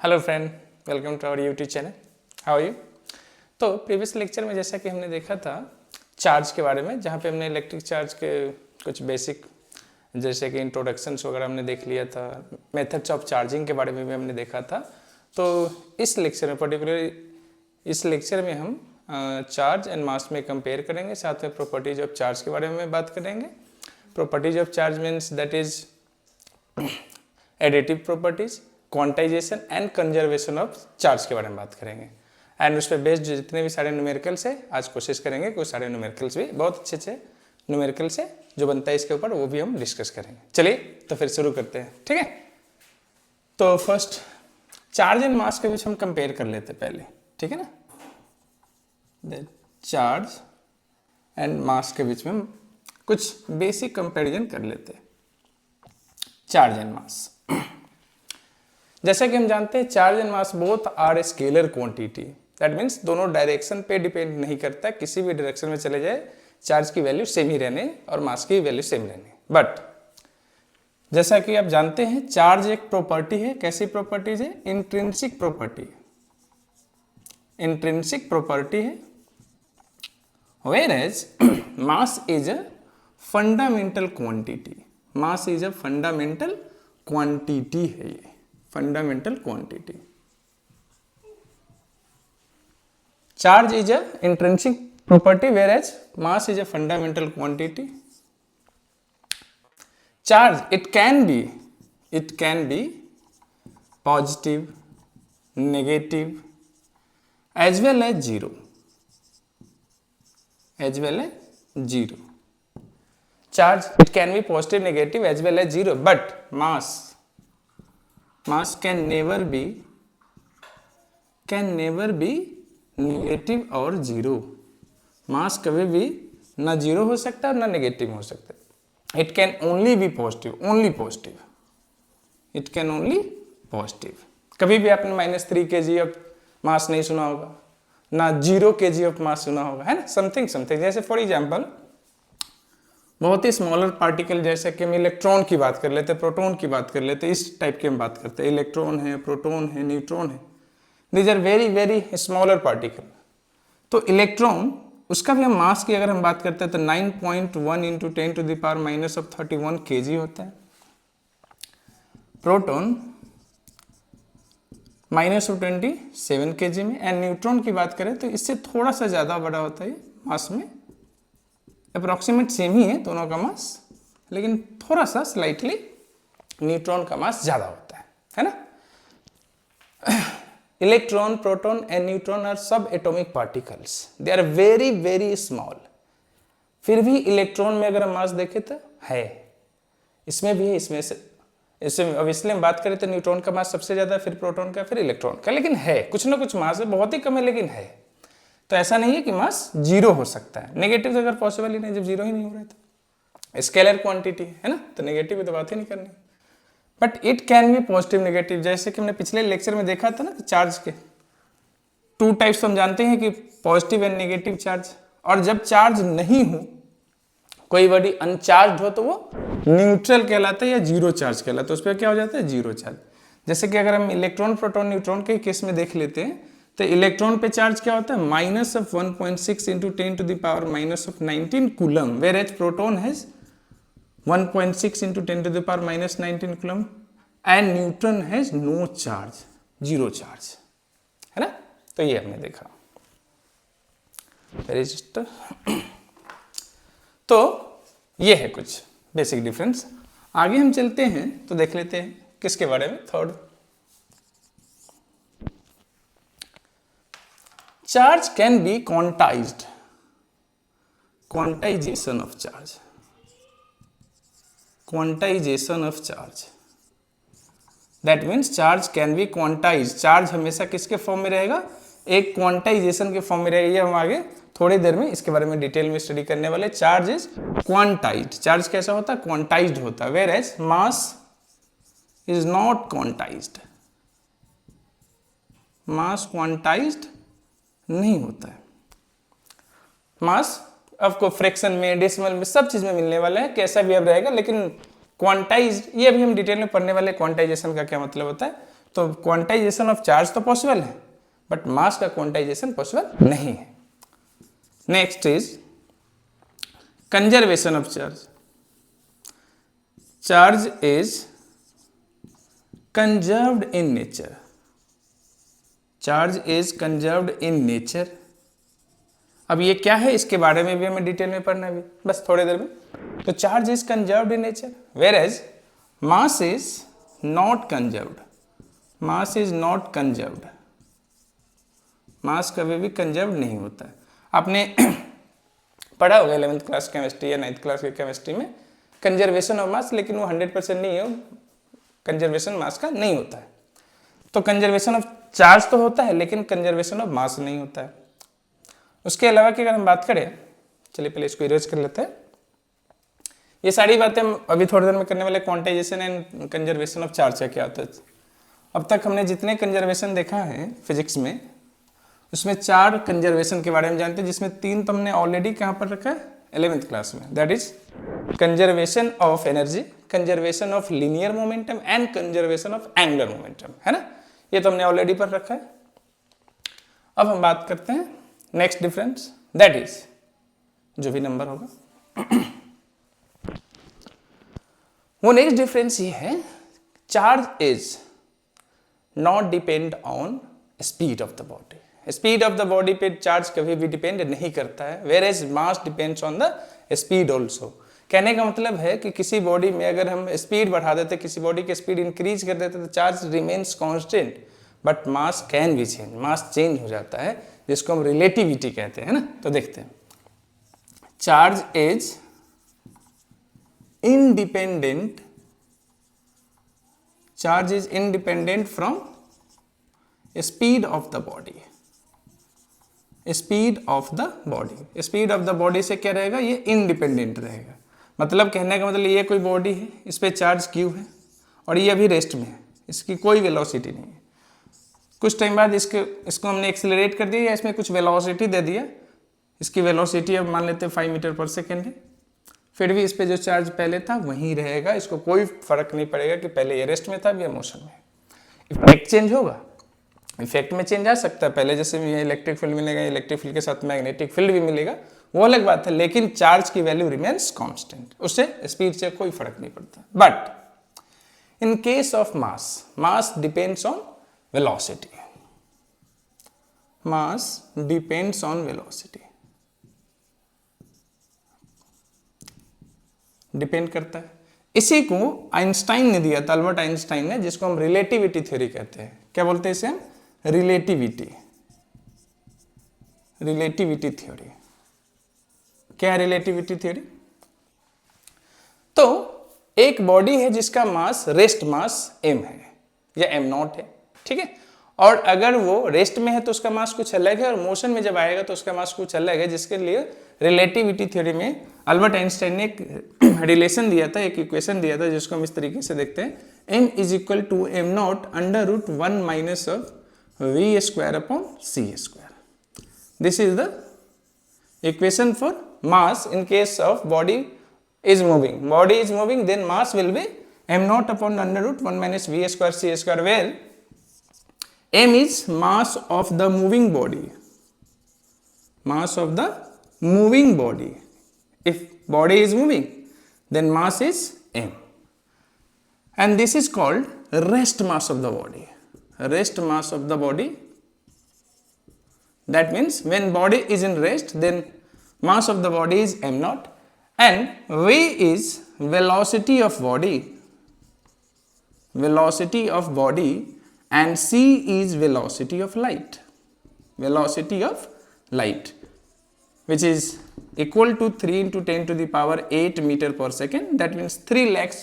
Hello friend, welcome to our YouTube channel. How are you? तो previous lecture में जैसा कि हमने देखा था चार्ज के बारे में, जहाँ पे हमने इलेक्ट्रिक चार्ज के कुछ बेसिक जैसे कि इंट्रोडक्शंस वगैरह हमने देख लिया था, मेथड्स ऑफ चार्जिंग के बारे में भी हमने देखा था। तो इस लेक्चर में पर्टिकुलरली इस लेक्चर में हम चार्ज एंड मास में कंपेयर करेंगे, साथ में प्रॉपर्टीज ऑफ चार्ज के बारे में बात करेंगे। Properties of charge means that is additive properties, quantization and conservation of charge के बारे में बात करेंगे। एंड उस पर बेस्ड जितने भी सारे न्यूमेरिकल्स है आज कोशिश करेंगे कुछ सारे न्यूमेरिकल्स भी बहुत अच्छे अच्छे न्यूमेरिकल्स है जो बनता है इसके ऊपर, वो भी हम डिस्कस करेंगे। चलिए तो फिर शुरू करते हैं, ठीक है। तो फर्स्ट चार्ज एंड मास के बीच हम कंपेयर कर लेते हैं पहले, ठीक है ना। चार्ज एंड मास के बीच में हम कुछ बेसिक कंपेरिजन कर लेते हैं। चार्ज एंड मास, जैसा कि हम जानते हैं charge and mass both are a scalar quantity. That means दोनों डायरेक्शन पे डिपेंड नहीं करता, किसी भी डायरेक्शन में चले जाए चार्ज की वैल्यू सेम ही रहने और मास की वैल्यू सेम रहने। बट जैसा कि आप जानते हैं चार्ज एक प्रॉपर्टी है। कैसी प्रॉपर्टीज है? Intrinsic property. इंट्रिंसिक प्रॉपर्टी है। whereas mass is a fundamental quantity. mass is a fundamental quantity है, ये fundamental quantity. charge is a intrinsic property whereas mass is a fundamental quantity. charge it can be positive, negative as well as zero. Charge it can be positive, negative as well as zero, but mass can never be negative or zero. mass कभी भी ना zero हो सकता है ना negative हो सकता है। it can only be positive, it can only positive. कभी भी आपने -3 kg ऑफ मास नहीं सुना होगा, ना 0 kg ऑफ मास सुना होगा, है ना। समथिंग जैसे फॉर एग्जांपल बहुत ही स्मॉलर पार्टिकल, जैसे कि हम इलेक्ट्रॉन की बात कर लेते हैं, प्रोटॉन की बात कर लेते हैं, इस टाइप की हम बात करते हैं। इलेक्ट्रॉन है, प्रोटॉन है, न्यूट्रॉन है, these are very very smaller particle. तो इलेक्ट्रॉन उसका भी हम मास की अगर हम बात करते हैं तो 9.1 इंटू 10⁻³ kg होता है। प्रोटॉन -27 kg में। एंड न्यूट्रॉन की बात करें तो इससे थोड़ा सा ज़्यादा बड़ा होता है मास में, अप्रॉक्सीमेट सेम ही है दोनों का मास, लेकिन थोड़ा सा स्लाइटली न्यूट्रॉन का मास ज़्यादा होता है ना। Electron, proton and neutron are subatomic particles, they are very very small. फिर भी इलेक्ट्रॉन में अगर हम मास देखें तो है, इसमें भी है, इसमें अब इसलिए हम बात करें तो न्यूट्रॉन का मास सबसे ज्यादा, फिर प्रोटॉन का, फिर इलेक्ट्रॉन का, लेकिन है कुछ ना कुछ मास है, बहुत ही कम है लेकिन है। तो ऐसा नहीं है कि मास जीरो हो सकता है। नेगेटिव अगर पॉसिबल ही नहीं, जब जीरो ही नहीं हो रहा है तो स्केलर क्वांटिटी है ना, तो नेगेटिव की तो बात ही नहीं करनी। But it can be positive, negative. जैसे कि हमने पिछले लेक्चर में देखा था ना कि चार्ज के 2 टाइप्स हम जानते हैं कि पॉजिटिव एंड नेगेटिव चार्ज। और जब चार्ज नहीं हो, कोई बॉडी अनचार्ज हो, तो वो न्यूट्रल कहलाता है या जीरो चार्ज कहलाता है। उस पर क्या हो जाता है? Zero charge. जैसे कि अगर हम इलेक्ट्रॉन, प्रोटॉन, न्यूट्रॉन के केस में देख लेते हैं तो इलेक्ट्रॉन पे चार्ज क्या होता है? -1.6 into 10⁻⁻19 coulomb, whereas proton has 1.6 into 10⁻⁻19 coulomb and neutron has no charge, zero charge, है ना। तो ये हमने देखा। तो ये है कुछ बेसिक डिफरेंस। आगे हम चलते हैं तो देख लेते हैं किसके बारे में। Third, charge can B quantized, quantization of charge, quantization of charge. That means charge can B quantize. Charge हमेशा किसके फॉर्म में रहेगा? एक क्वांटाइजेशन के फॉर्म में रहेगा। ये हम आगे थोड़ी देर में इसके बारे में डिटेल में स्टडी करने वाले। Charge is quantized. चार्ज कैसा होता है? क्वांटाइज्ड होता है। Whereas mass is not quantised, mass quantised नहीं होता है। मास आपको फ्रैक्शन में, डेसिमल में, सब चीज में मिलने वाला है, कैसा भी अब रहेगा, लेकिन क्वांटाइज, ये अभी हम डिटेल में पढ़ने वाले क्वांटाइजेशन का क्या मतलब होता है। तो क्वांटाइजेशन ऑफ चार्ज तो पॉसिबल है, बट मास का क्वांटाइजेशन पॉसिबल नहीं है। Next is conservation of charge. Charge is conserved in nature. Charge is conserved in nature. अब ये क्या है, इसके बारे में भी हमें डिटेल में पढ़ना है अभी, बस थोड़ी देर में। तो charge is conserved in nature, whereas mass is not conserved. Mass is not conserved. Mass कभी भी कंजर्व्ड नहीं होता है। आपने पढ़ा होगा 11th क्लास केमिस्ट्री या 9th क्लास की केमिस्ट्री में कंजर्वेशन ऑफ मास, लेकिन वो 100% नहीं है, कंजर्वेशन मास का नहीं होता है। तो कंजर्वेशन ऑफ चार्ज तो होता है, लेकिन कंजर्वेशन ऑफ मास नहीं होता है। उसके अलावा की अगर हम बात करें, चलिए पहले इसको इरेज कर लेते हैं। ये सारी बातें हम अभी थोड़ी देर में करने वाले, quantization and conservation of charge का क्या होता है। अब तक हमने जितने कंजर्वेशन देखा है फिजिक्स में, उसमें 4 कंजर्वेशन के बारे में जानते हैं, जिसमें 3 तो हमने ऑलरेडी कहाँ पर रखा है, 11th क्लास में। That is conservation of energy, conservation of linear momentum and conservation of angular momentum, है ना। ये तो हमने ऑलरेडी पर रखा है। अब हम बात करते हैं नेक्स्ट डिफरेंस, दैट इज जो भी नंबर होगा वो नेक्स्ट डिफरेंस ये है, charge is not depend on speed of the body. Speed of the body पे चार्ज कभी भी डिपेंड नहीं करता है, whereas mass depends on the speed also. कहने का मतलब है कि किसी बॉडी में अगर हम स्पीड बढ़ा देते, किसी बॉडी की स्पीड इंक्रीज कर देते, तो charge remains constant, but mass can be change, mass change हो जाता है, जिसको हम रिलेटिविटी कहते हैं ना। तो देखते हैं, charge is independent, charge is independent from speed of the body, speed of the body, speed of the body से क्या रहेगा, ये independent रहेगा। मतलब कहने का मतलब ये कोई बॉडी है, इस पे चार्ज Q है और ये अभी रेस्ट में है, इसकी कोई वेलोसिटी नहीं है। कुछ टाइम बाद इसको हमने एक्सेलरेट कर दिया या इसमें कुछ वेलोसिटी दे दिया, इसकी वेलोसिटी अब मान लेते हैं 5 मीटर पर सेकेंड है, फिर भी इस पे जो चार्ज पहले था वहीं रहेगा, इसको कोई फर्क नहीं पड़ेगा कि पहले ये रेस्ट में था या मोशन में। इफेक्ट चेंज होगा, इफेक्ट में चेंज आ सकता है, पहले जैसे ये इलेक्ट्रिक फील्ड मिलेगा, इलेक्ट्रिक फील्ड के साथ मैग्नेटिक फील्ड भी मिलेगा, वो अलग बात है, लेकिन चार्ज की वैल्यू रिमेन्स कांस्टेंट, उससे स्पीड से कोई फर्क नहीं पड़ता। But in case of mass, mass depends on velocity, mass depends on velocity, depend करता है। इसी को आइंस्टाइन ने दिया था, अल्बर्ट आइंस्टाइन ने, जिसको हम रिलेटिविटी थ्योरी कहते हैं। क्या बोलते हैं इसे हम, रिलेटिविटी, रिलेटिविटी थ्योरी। क्या है रिलेटिविटी थ्योरी? तो एक बॉडी है जिसका मास, रेस्ट मास m है या m0 है, ठीक है, और अगर वो रेस्ट में है तो उसका मास कुछ अलग है, और मोशन में जब आएगा तो उसका मास कुछ अलग है, जिसके लिए रिलेटिविटी थ्योरी में अल्बर्ट आइंस्टाइन ने एक रिलेशन दिया था, एक इक्वेशन दिया था, जिसको हम इस तरीके से देखते हैं, m is equal to m0 under root 1 minus of v square upon c square. This is the equation for mass in case of body is moving. Body is moving, then mass will be m0 upon under root 1 minus v square c square, where m is mass of the moving body, mass of the moving body. If body is moving, then mass is m, and this is called rest mass of the body. Rest mass of the body, that means when body is in rest, then mass of the body is m0, and v is velocity of body, velocity of body, and c is velocity of light, velocity of light, which is equal to 3 into 10 to the power 8 meter per second. That means 3 lakhs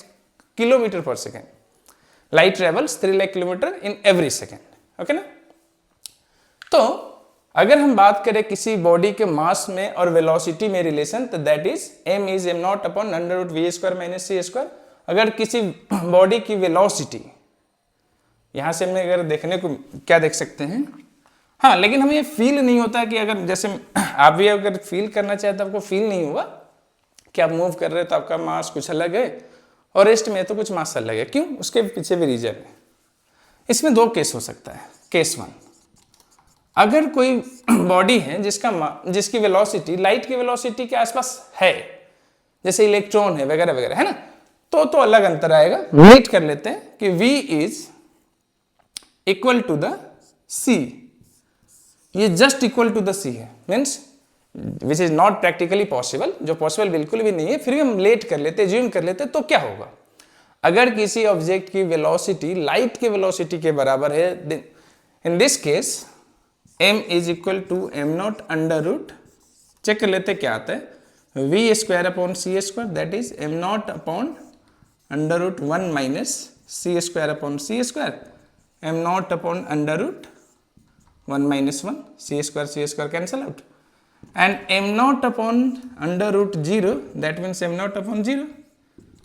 kilometer per second. Light travels 3 lakh kilometer in every second. Okay ना? तो अगर हम बात करें किसी body के मास में और वेलोसिटी में रिलेशन, तो that is m is m0 upon under root v square minus c square. अगर किसी बॉडी की वेलोसिटी, यहां से हमने अगर देखने को क्या देख सकते हैं, हाँ, लेकिन हमें ये फील नहीं होता कि अगर जैसे आप भी अगर फील करना चाहते तो आपको फील नहीं होगा कि आप मूव कर रहे हो तो आपका मास कुछ अलग है और रेस्ट में तो कुछ मास अलग है। क्यों? उसके पीछे भी रीजन है। इसमें दो केस हो सकता है। केस वन, अगर कोई बॉडी है जिसकी वेलोसिटी लाइट की वेलोसिटी के आसपास है, जैसे इलेक्ट्रॉन है वगैरह वगैरह, है ना, तो अलग अंतर आएगा। वेट कर लेते हैं कि v is equal to the c, ये just equal to the c है, means which is not practically possible, जो पॉसिबल बिल्कुल भी नहीं है, फिर भी हम लेट कर लेते, ज्यूम कर लेते, तो क्या होगा अगर किसी ऑब्जेक्ट की वेलोसिटी लाइट के वेलोसिटी के बराबर है, in this case m is equal to M naught under root, check कर लेते क्या आता है, v square upon C square, that is M naught upon under root 1 minus C square upon C square, M naught upon under root 1 minus 1, C square cancel out, and m naught upon under root 0, that means m naught upon 0,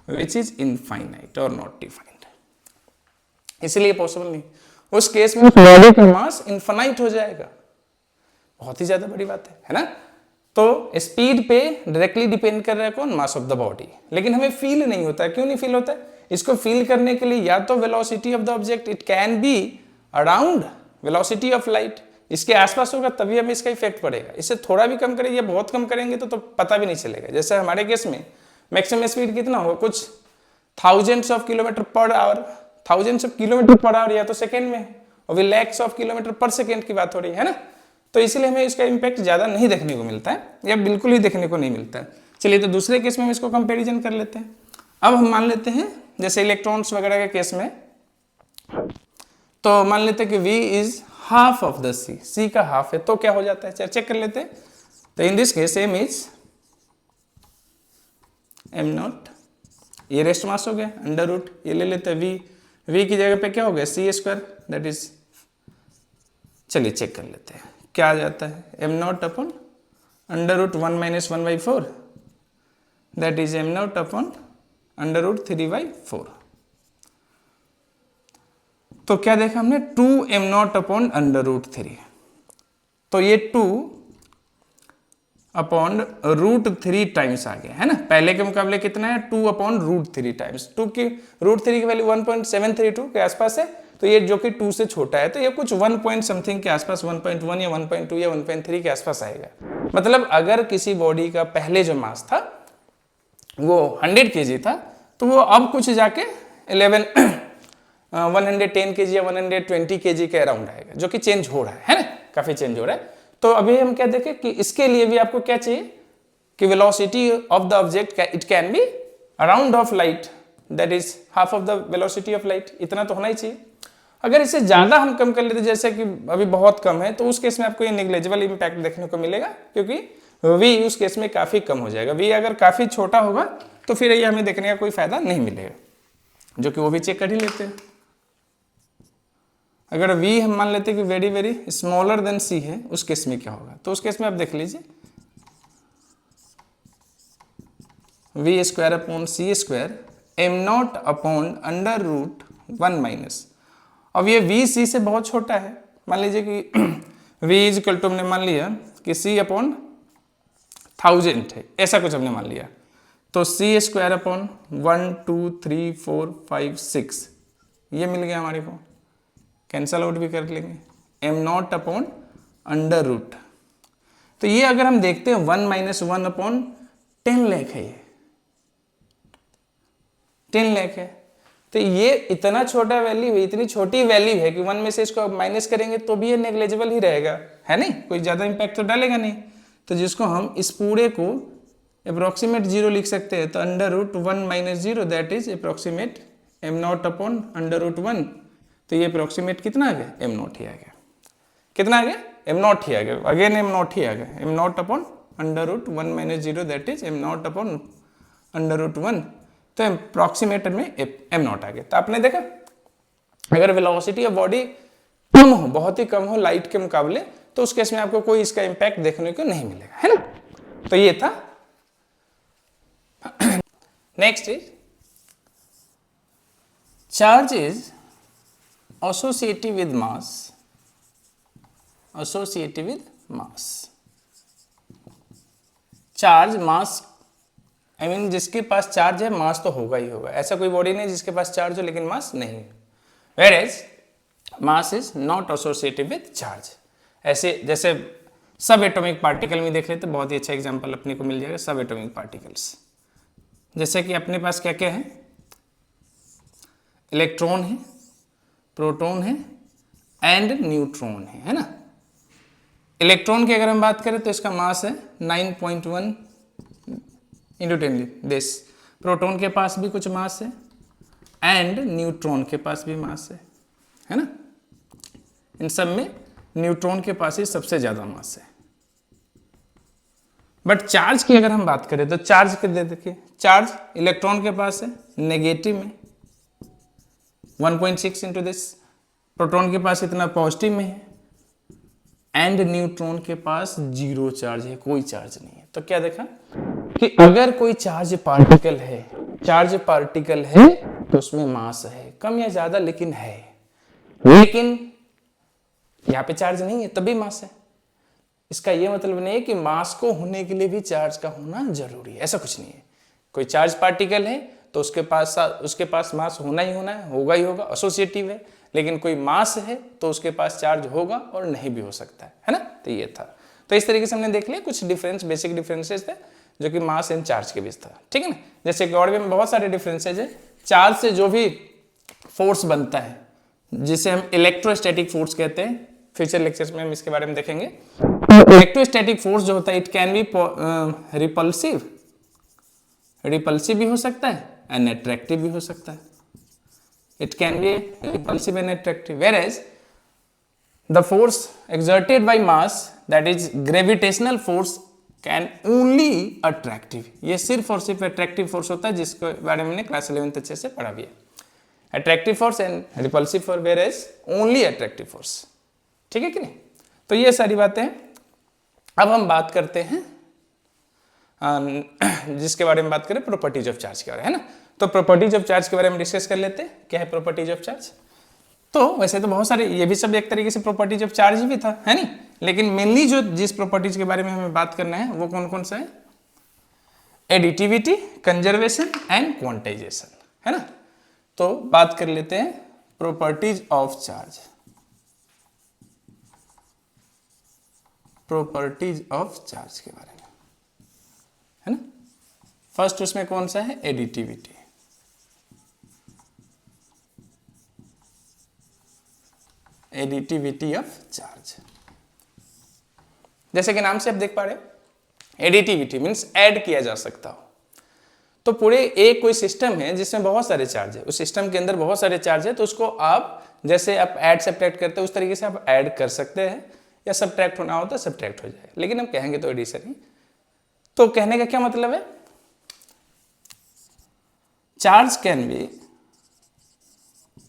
which is infinite or not defined, इसलिए possible नहीं। उस case में body का मास infinite हो जाएगा, बहुत ही ज्यादा बड़ी बात है ना। तो स्पीड पे डायरेक्टली डिपेंड कर रहा है कौन, मास ऑफ द बॉडी, लेकिन हमें फील नहीं होता है। क्यों नहीं फील होता है? इसको फील करने के लिए या तो velocity of the object it can be around velocity of light, इसके आसपास होगा तभी हमें इसका इफेक्ट पड़ेगा। इससे थोड़ा भी कम करेंगे या बहुत कम करेंगे तो पता भी नहीं चलेगा। जैसे हमारे केस में मैक्सिमम स्पीड कितना होगा, कुछ thousands of kilometre per hour, thousands of kilometre per hour या तो सेकेंड में, और भी लैक्स ऑफ किलोमीटर पर सेकेंड की बात हो रही है ना। तो इसलिए हमें इसका इम्पैक्ट ज्यादा नहीं देखने को मिलता है या बिल्कुल ही देखने को नहीं मिलता है। चलिए तो दूसरे केस में हम इसको कंपेरिजन कर लेते हैं। अब हम मान लेते हैं जैसे इलेक्ट्रॉन्स वगैरह के केस में, तो मान लेते हैं कि v is half of the c, c का हाफ है, तो क्या हो जाता है चेक कर लेते हैं। तो इन this case m is m not, ये रेस्ट मास हो गया, अंडर रूट ये ले लेते हैं v की जगह पे क्या हो गया c स्क्वायर, दैट इज, चलिए चेक कर लेते हैं क्या आ जाता है, m naught upon under root 1 minus 1/4, that is m naught upon under root 3/4। तो क्या देखा हमने, 2m not upon under root 3, तो ये 2 अपॉन रूट 3 टाइम्स आ गया है ना। पहले के मुकाबले कितना है, 2 अपॉन रूट 3 टाइम्स, 2 की रूट 3 की वैल्यू 1.732 के आसपास है, तो ये जो कि 2 से छोटा है तो ये कुछ 1 पॉइंट समथिंग के आसपास, 1.1 या 1.2 या 1.3 के आसपास आएगा। मतलब अगर किसी बॉडी का पहले जो मास था वो 100 kg था, तो वो अब कुछ जाके 110 kg या 120 kg के अराउंड आएगा, जो कि चेंज हो रहा है ना, काफी चेंज हो रहा है। तो अभी हम क्या देखें कि इसके लिए भी आपको क्या चाहिए कि velocity of the object it can be around of light, that is half of the velocity of light, इतना तो होना ही चाहिए। अगर इसे ज्यादा हम कम कर लेते जैसे कि अभी बहुत कम है, तो उस केस में आपको ये नेग्लिजिबल इंपैक्ट देखने को मिलेगा, क्योंकि v उस केस में काफी कम हो जाएगा। v अगर काफी छोटा होगा तो फिर ये हमें देखने का कोई फायदा नहीं मिलेगा, जो कि वो भी चेक कर ही लेते हैं। अगर v हम मान लेते हैं कि very very smaller than c है, उस केस में क्या होगा, तो उस केस में आप देख लीजिए v square upon C square M naught upon under root 1 minus, अब ये v c से बहुत छोटा है, मान लीजिए कि v इज इक्वल टू हमने मान लिया कि c अपॉन 1000 है, ऐसा कुछ हमने मान लिया, तो c स्क्वायर अपॉन 1 2 3 4 5 6 ये मिल गया हमारे को, कैंसल आउट भी कर लेंगे, M naught upon under root. तो ये अगर हम देखते हैं 1 माइनस 1 अपॉन 10 लाख है, ये 10 लाख है, तो ये इतना छोटा वैल्यू है, इतनी छोटी वैल्यू है कि 1 में से इसको माइनस करेंगे तो भी ये नेग्लिजिबल ही रहेगा, है नहीं, कोई ज्यादा इंपैक्ट तो डालेगा नहीं। तो जिसको हम इस पूरे को अप्रोक्सीमेट 0 लिख सकते हैं, तो under root 1 minus 0 that is approximate M naught upon under root 1, तो ये अप्रोक्सीमेट कितना आ गया, एम नॉट ही आ गया, कितना आ गया, एम नॉट ही आ गया, अगेन एम नॉट ही आ गया, M naught upon under root 1 minus 0 that is M naught upon under root 1, तो अप्रोक्सीमेट में एम नॉट आ गया। तो आपने देखा अगर वेलोसिटी ऑफ बॉडी कम हो, बहुत ही कम हो लाइट के मुकाबले, तो उस केस में आपको कोई इसका इंपैक्ट देखने को नहीं मिलेगा, है ना। तो ये था। Next is charge is associative with mass, associative with mass, charge mass, I mean जिसके पास चार्ज है मास तो होगा ही होगा, ऐसा कोई बॉडी नहीं जिसके पास चार्ज हो लेकिन मास नहीं। Whereas mass is not associated with charge. ऐसे जैसे सब एटॉमिक पार्टिकल में देख लेते, बहुत ही अच्छा एग्जांपल अपने को मिल जाएगा सब एटॉमिक पार्टिकल्स। जैसे कि अपने पास क्या क्या है, इलेक्ट्रॉन है, प्रोटॉन है एंड न्यूट्रॉन है ना। इलेक्ट्रॉन की अगर हम बात करें तो इसका मास है 9.1 इंटू 10 प्रोटॉन के पास भी कुछ मास है एंड न्यूट्रॉन के पास भी मास है ना। इन सब में न्यूट्रॉन के पास ही सबसे ज्यादा मास है। बट चार्ज की अगर हम बात करें तो चार्ज के देखिए, चार्ज इलेक्ट्रॉन के पास है नेगेटिव में 1.6 इंटू दिस, प्रोटॉन के पास इतना पॉजिटिव में है एंड न्यूट्रॉन के पास जीरो चार्ज है, कोई चार्ज नहीं है। तो क्या देखा कि अगर कोई चार्ज पार्टिकल है तो उसमें मास है, कम या ज्यादा लेकिन है, लेकिन यहां पे चार्ज नहीं है तभी मास है। इसका यह मतलब नहीं है कि मास को होने के लिए भी चार्ज का होना जरूरी है, ऐसा कुछ नहीं है। कोई चार्ज पार्टिकल है तो उसके पास मास होना ही होना है, होगा ही होगा, एसोसिएटिव है। लेकिन कोई मास है तो उसके पास चार्ज होगा और नहीं भी हो सकता है ना। तो ये था, तो इस तरीके से हमने देख लिया कुछ डिफरेंस, बेसिक डिफरेंसेस थे जो कि मास एंड चार्ज के बीच था, ठीक है ना। जैसे कि और भी बहुत सारे डिफरेंसेज है। चार्ज से जो भी फोर्स बनता है जिसे हम इलेक्ट्रोस्टैटिक फोर्स कहते हैं, फ्यूचर लेक्चर्स में हम इसके बारे में देखेंगे। इलेक्ट्रोस्टैटिक फोर्स जो होता है इट कैन बी रिपल्सिव भी हो सकता है एंड अट्रैक्टिव भी हो सकता है। It can be repulsive and attractive, whereas the force exerted by mass, that is gravitational force, can only attractive. ये सिर्फ और सिर्फ अट्रैक्टिव फोर्स होता है, जिसके बारे में हमने क्लास 11th अच्छे से पढ़ा भी है। Attractive force and repulsive force, whereas only attractive force, ठीक है कि नहीं। तो ये सारी बातें हैं। अब हम बात करते हैं जिसके बारे में बात करें प्रॉपर्टीज ऑफ चार्ज के बारे में, है ना। तो प्रॉपर्टीज ऑफ चार्ज के बारे में डिस्कस कर लेते हैं। क्या है प्रॉपर्टीज ऑफ चार्ज? तो वैसे तो बहुत सारे, ये भी सब एक तरीके से प्रॉपर्टीज ऑफ चार्ज भी था, है नहीं, लेकिन मेनली जो जिस प्रॉपर्टीज के बारे में हमें बात करना है वो कौन कौन सा है? एडिटिविटी, कंजर्वेशन एंड क्वांटाइजेशन, है ना। तो बात कर लेते हैं properties of charge. Properties of charge के बारे में, है ना। फर्स्ट उसमें कौन सा है? एडिटिविटी। एडिटिविटी ऑफ चार्ज, जैसे कि नाम से आप देख पा रहे हो, एडिटिविटी मीन्स ऐड किया जा सकता हो। तो पूरे एक कोई सिस्टम है जिसमें बहुत सारे चार्ज है, उस सिस्टम के अंदर बहुत सारे चार्ज है, तो उसको आप जैसे आप ऐड सब्ट्रैक्ट करते हो उस तरीके से आप ऐड कर सकते हैं, या सब्ट्रैक्ट होना होता है सब्ट्रैक्ट हो जाए, लेकिन हम कहेंगे तो एडिशन ही। तो कहने का क्या मतलब है? चार्ज कैन बी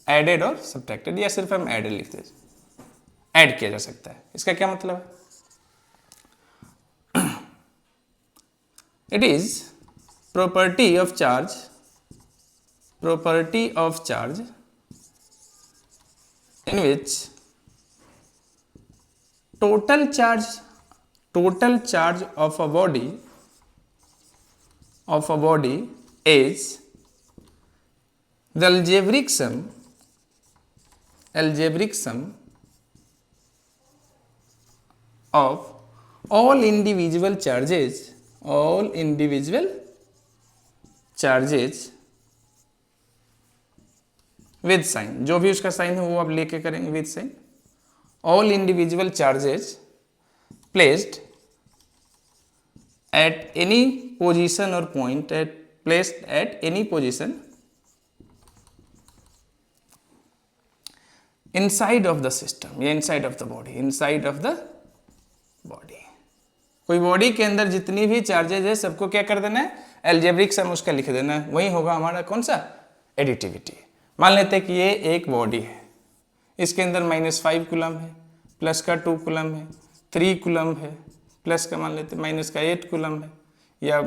एडेड और सब्ट्रैक्टेड, या सिर्फ हम एडेड लिखते हैं, ऐड किया जा सकता है। इसका क्या मतलब है? It is property of charge in which total charge of a body is the algebraic sum of all individual charges with sign, जो भी उसका साइन है वो आप लेके करेंगे with sign. All individual charges placed at any position और point placed at any position inside of the system, या inside of the body, inside of the body. कोई बॉडी के अंदर जितनी भी चार्जेज है सबको क्या कर देना है? एल्जेब्रिक सम उसका लिख देना है, वही होगा हमारा कौन सा? एडिटिविटी। मान लेते हैं कि ये एक बॉडी है, इसके अंदर -5 कूलम है, प्लस का 2 कूलम है, 3 कूलम है, प्लस का मान लेते माइनस का 8 कूलम है, या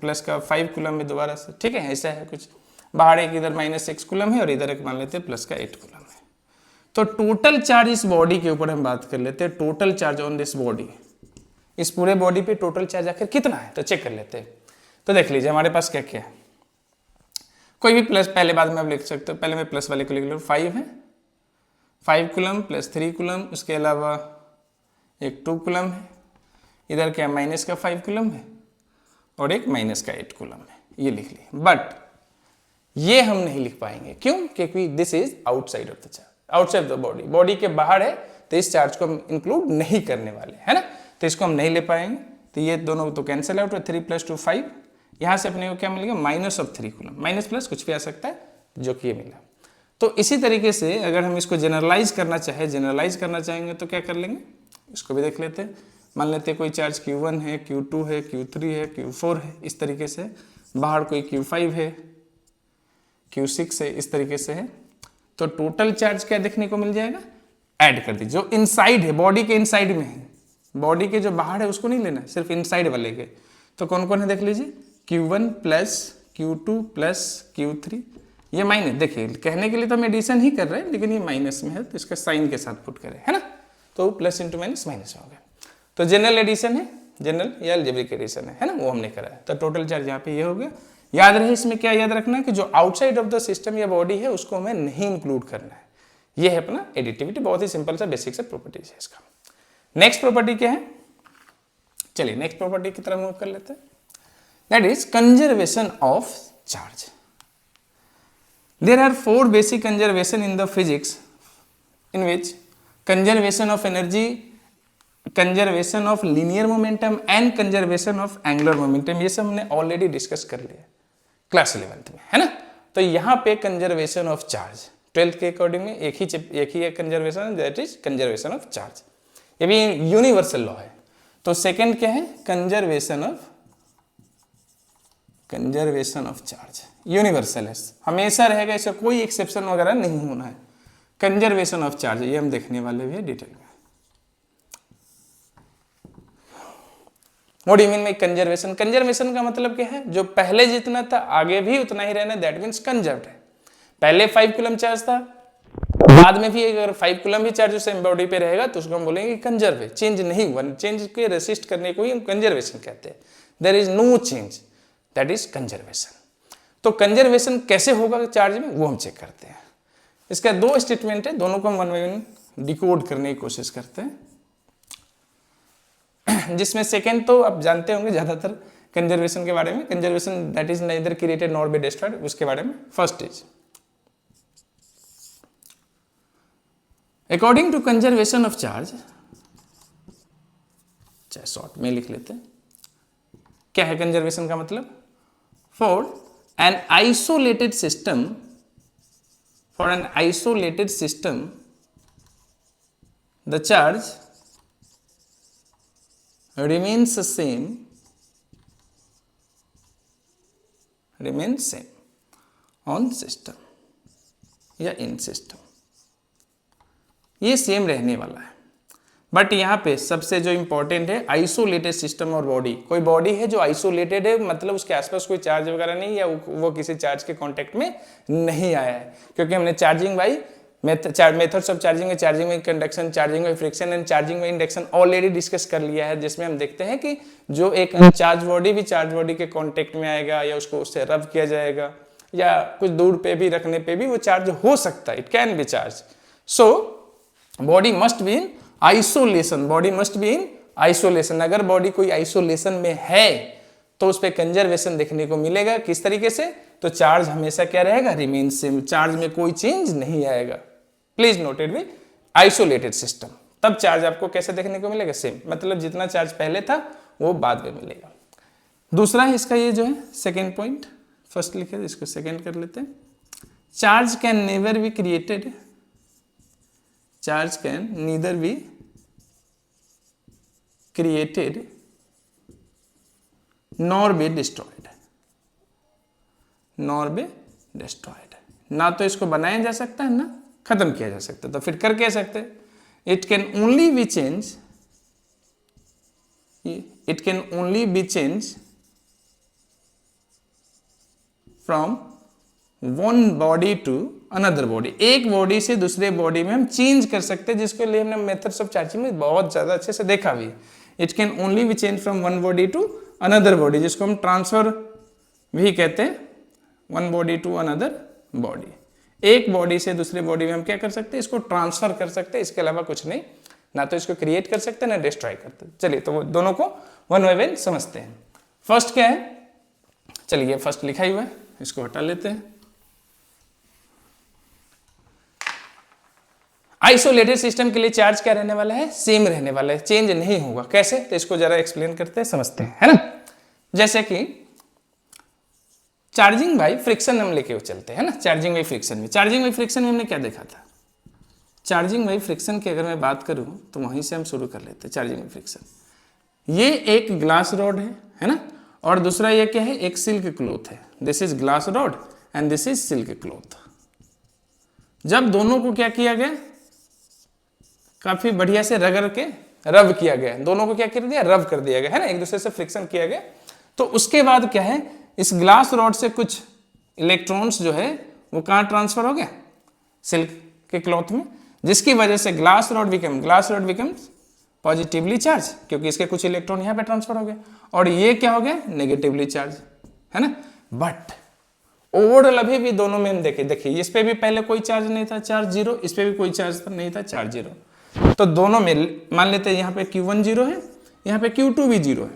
प्लस का 5 कूलम है दोबारा से, ठीक है, ऐसा है कुछ। बाहर एक इधर -6 कूलम है और इधर एक मान लेते हैं प्लस का 8 कूलम है। तो टोटल चार्ज इस बॉडी के ऊपर हम बात कर लेते हैं, total charge on this body, इस पूरे बॉडी पे टोटल चार्ज आखिर कितना है, तो चेक कर लेते हैं। तो देख लीजिए हमारे पास क्या क्या है। कोई भी प्लस, पहले बाद में आप लिख सकते हो, पहले मैं प्लस वाले को लिख लो, 5 है, 5 कूलम प्लस 3 कूलम, उसके अलावा एक 2 कूलम है, इधर क्या माइनस का 5 कूलम है और एक माइनस का 8 कूलम है, ये लिख लिए। बट ये हम नहीं लिख पाएंगे, क्यों? क्योंकि this is outside of the charge, outside of the body, body के बाहर है, तो इस चार्ज को हम इंक्लूड नहीं करने वाले, है ना, तो इसको हम नहीं ले पाएंगे। तो ये दोनों तो कैंसिल आउट है, 3 + 2 5, यहाँ से अपने को क्या मिलेगा -3 कूलम, माइनस प्लस कुछ भी आ सकता है, जो कि ये मिला। तो इसी तरीके से अगर हम इसको जनरलाइज करना चाहेंगे तो क्या कर लेंगे, इसको भी देख लेते हैं। मान लेते हैं कोई चार्ज Q1 है, Q2 है, Q3 है, Q4 है, इस तरीके से, बाहर कोई Q5 है, Q6 है, इस तरीके से है। तो टोटल चार्ज क्या देखने को मिल जाएगा, ऐड कर दीजिए, जो इनसाइड है, बॉडी के इनसाइड में है, बॉडी के जो बाहर है उसको नहीं लेना, सिर्फ इनसाइड वाले के। तो कौन कौन है देख लीजिए, Q1 plus Q2 plus Q3, ये माइनस, देखिए कहने के लिए तो हम एडिशन ही कर रहे हैं, लेकिन ये माइनस में है तो इसका साइन के साथ पुट करें, है ना, तो प्लस इंटू माइनस माइनस हो गया। तो जनरल एडिशन है, जनरल या अलजेब्रिक एडिशन है ना, वो हमने करा है। तो टोटल चार्ज यहाँ पे ये हो गया। याद रहे, इसमें क्या याद रखना है कि जो आउटसाइड ऑफ द सिस्टम या बॉडी है उसको हमें नहीं इंक्लूड करना है। ये है अपना एडिटिविटी, बहुत ही सिंपल सा बेसिक सा प्रॉपर्टीज है इसका। नेक्स्ट प्रॉपर्टी क्या है, चलिए नेक्स्ट प्रॉपर्टी की तरफ मूव कर लेते हैं, that is conservation of charge. There are 4 basic conservation in the physics, in which conservation of energy, conservation of linear momentum and conservation of angular momentum, ये सब हमने ऑलरेडी डिस्कस कर लिया क्लास 11th में, है ना। तो यहाँ पे कंजर्वेशन ऑफ चार्ज 12th के अकॉर्डिंग में एक ही है conservation, that is conservation of charge. ये भी यूनिवर्सल लॉ है। तो सेकंड क्या है, कंजर्वेशन ऑफ चार्ज, यूनिवर्सल है, हमेशा रहेगा, इसका कोई एक्सेप्शन वगैरह नहीं होना है। कंजर्वेशन ऑफ चार्ज ये हम देखने वाले भी है डिटेल में। What do you mean by conservation? Conservation का मतलब क्या है, जो पहले जितना था आगे भी उतना ही रहना, दैट मीन्स कंजर्व्ड है। पहले 5 कूलम चार्ज था, बाद में भी अगर 5 कूलम भी चार्ज सेम बॉडी पे रहेगा तो उसको हम बोलेंगे कंजर्व है, चेंज नहीं हुआ, चेंज के रेसिस्ट करने को ही हम कंजर्वेशन कहते हैं। There is no change, that is conservation. तो कंजर्वेशन कैसे होगा चार्ज में, वो हम चेक करते हैं। इसका 2 स्टेटमेंट है, दोनों को हम 1 बाय 1 डिकोड करने की कोशिश करते हैं। जिसमें सेकंड तो आप जानते होंगे ज्यादातर कंजर्वेशन के बारे में, conservation that is neither created nor be destroyed, उसके बारे में। First is according to conservation of charge, चाहे शॉर्ट में लिख लेते हैं, क्या है कंजर्वेशन का मतलब, for an isolated system, the charge remains same on system या in system, ये सेम रहने वाला है। बट यहाँ पे सबसे जो इंपॉर्टेंट है, आइसोलेटेड सिस्टम और बॉडी। कोई बॉडी है जो आइसोलेटेड है, मतलब उसके आसपास कोई चार्ज वगैरह नहीं, या वो किसी चार्ज के कांटेक्ट में नहीं आया है, क्योंकि हमने charging by methods of charging by conduction, charging by friction and charging by induction already discuss कर लिया है, जिसमें हम देखते हैं कि जो एक चार्ज बॉडी भी चार्ज बॉडी के कांटेक्ट में आएगा, या उसको उससे रब किया जाएगा, या कुछ दूर पे भी रखने पे भी वो चार्ज हो सकता है, it can be charge. So body must be in isolation, body must be in isolation. अगर बॉडी कोई आइसोलेशन में है तो उस पर कंजर्वेशन देखने को मिलेगा। किस तरीके से, तो चार्ज हमेशा क्या रहेगा, रिमेन सेम, चार्ज में कोई चेंज नहीं आएगा। प्लीज नोटेड भी आइसोलेटेड सिस्टम, तब चार्ज आपको कैसे देखने को मिलेगा, सेम, मतलब जितना चार्ज पहले था वो बाद में मिलेगा। दूसरा है इसका ये जो है सेकेंड पॉइंट, फर्स्ट लिखे इसको सेकेंड कर लेते हैं, charge can never be created, charge can neither be created nor be destroyed, ना तो इसको बनाया जा सकता है ना खत्म किया जा सकता है। तो फिर कर क्या सकते हैं, it can only be change from one body to another body, एक बॉडी से दूसरे बॉडी में हम चेंज कर सकते हैं, जिसके लिए हमने मेथड्स ऑफ चार्जिंग में बहुत ज्यादा अच्छे से देखा भी। It can only be change from one body to another body, जिसको हम ट्रांसफर भी कहते हैं, one body to another body. एक बॉडी से दूसरी बॉडी में हम क्या कर सकते हैं, इसको ट्रांसफर कर सकते हैं, इसके अलावा कुछ नहीं, ना तो इसको क्रिएट कर सकते ना डिस्ट्रॉय करते। चलिए तो वो दोनों को वन बाय वन समझते हैं। फर्स्ट क्या है, चलिए फर्स्ट लिखा ही हुआ है, इसको हटा लेते हैं। आइसोलेटेड सिस्टम के लिए चार्ज क्या रहने वाला है, सेम रहने वाला है, चेंज नहीं होगा। कैसे, तो इसको जरा एक्सप्लेन करते हैं, समझते हैं, है ना। जैसे कि चार्जिंग बाय फ्रिक्शन हम लेके चलते हैं ना, चार्जिंग बाय फ्रिक्शन में। चार्जिंग बाय फ्रिक्शन में हमने क्या देखा था, चार्जिंग बाय फ्रिक्शन की अगर मैं बात करूं तो वहीं से हम शुरू कर लेते हैं। चार्जिंग बाय फ्रिक्शन, ये एक ग्लास रॉड है ना, और दूसरा ये क्या है, एक सिल्क क्लॉथ है। This is glass rod and this is silk cloth. जब दोनों को क्या किया गया, काफी बढ़िया से रगड़ के रब किया गया, दोनों को क्या कर दिया, रब कर दिया गया, है ना, एक दूसरे से फ्रिक्शन किया गया। तो उसके बाद क्या है, इस ग्लास रॉड से कुछ इलेक्ट्रॉन्स जो है वो कहाँ ट्रांसफर हो गया, सिल्क के क्लॉथ में, जिसकी वजह से glass rod becomes positively charge, क्योंकि इसके कुछ इलेक्ट्रॉन यहाँ पे ट्रांसफर हो गए, और ये क्या हो गया, नेगेटिवली चार्ज, है ना। बट ओवरऑल अभी भी दोनों में हम देखिए इस पे भी पहले कोई चार्ज नहीं था, चार्ज जीरो, इस पे भी कोई चार्ज नहीं था, चार्ज जीरो। तो दोनों में मान लेते हैं यहाँ पे Q1 जीरो है, यहाँ पे Q2 भी जीरो है।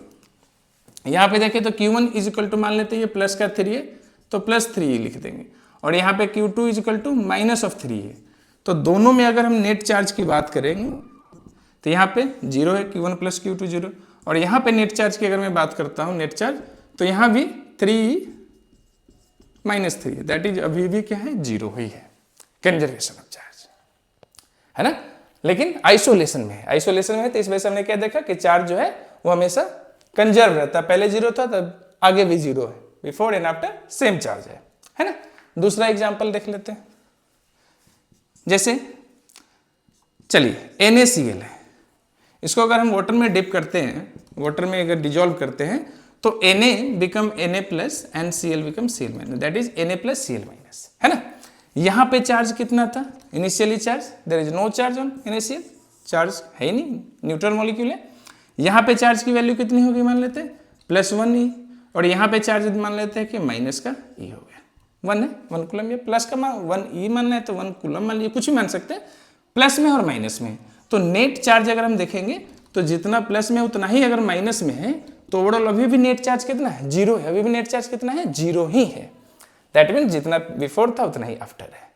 यहाँ पे देखें तो Q1 इज इक्वल टू मान लेते हैं ये प्लस का 3 है तो +3 लिख देंगे, और यहाँ पे Q2 इज इक्वल टू -3 है। तो दोनों में अगर हम नेट चार्ज की बात करेंगे तो यहाँ पे जीरो है, Q1 + Q2 जीरो, और यहाँ पे नेट चार्ज की अगर मैं बात करता हूँ नेट चार्ज, तो यहाँ भी 3 -3 है, दैट इज अभी भी क्या है, जीरो ही है, कंजर्वेशन ऑफ चार्ज, है ना। लेकिन आइसोलेशन में है, तो इस वजह से हमने क्या देखा कि चार्ज जो है वो हमेशा कंजर्व रहता है, पहले जीरो था तब आगे भी जीरो है, before and after same charge है ना। दूसरा एग्जांपल देख लेते हैं, जैसे चलिए NaCl है, इसको अगर हम वाटर में डिप करते हैं, वाटर में अगर डिजोल्व करते हैं, तो Na become Na plus and Cl become Cl minus, that is Na plus Cl minus, है ना। यहाँ पे चार्ज कितना था, initially charge, there is no charge on NaCl, charge है ही नहीं, न्यूट्रल मॉलिक्यूल है। यहाँ पे चार्ज की वैल्यू कितनी होगी, मान लेते हैं +1 E, और यहाँ पे चार्ज मान लेते हैं कि माइनस का E हो गया, 1 है, 1 कूलम, या प्लस का 1 E मानना है तो 1 कूलम मान लीजिए, कुछ भी मान सकते हैं, प्लस में और माइनस में। तो नेट चार्ज अगर हम देखेंगे तो जितना प्लस में उतना ही अगर माइनस में है, तो ओवरऑल अभी भी नेट चार्ज कितना है, जीरो है, अभी भी नेट चार्ज कितना है, जीरो ही है। दैट मीन जितना बिफोर था उतना ही आफ्टर है,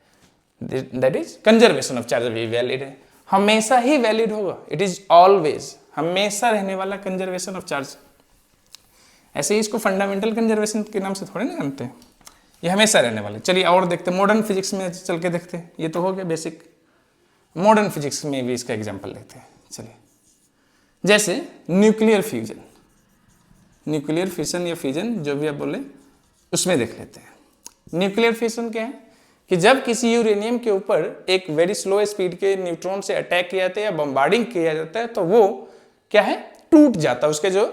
that is conservation of charge भी वैलिड है, हमेशा ही वैलिड होगा, इट इज ऑलवेज, हमेशा रहने वाला कंजर्वेशन ऑफ चार्ज। ऐसे ही इसको फंडामेंटल कंजर्वेशन के नाम से थोड़े ना जानते हैं, ये हमेशा रहने वाले। चलिए और देखते हैं, मॉडर्न फिजिक्स में चल के देखते हैं, ये तो हो गया बेसिक, मॉडर्न फिजिक्स में भी इसका एग्जाम्पल लेते हैं। चलिए जैसे न्यूक्लियर फ्यूजन या फ्यूजन जो भी आप बोले, उसमें देख लेते हैं। न्यूक्लियर फिशन क्या है कि जब किसी यूरेनियम के ऊपर एक वेरी स्लो स्पीड के न्यूट्रॉन से अटैक किया जाता है या बम्बार्डिंग किया जाता है, तो वो क्या है, टूट जाता है, उसके जो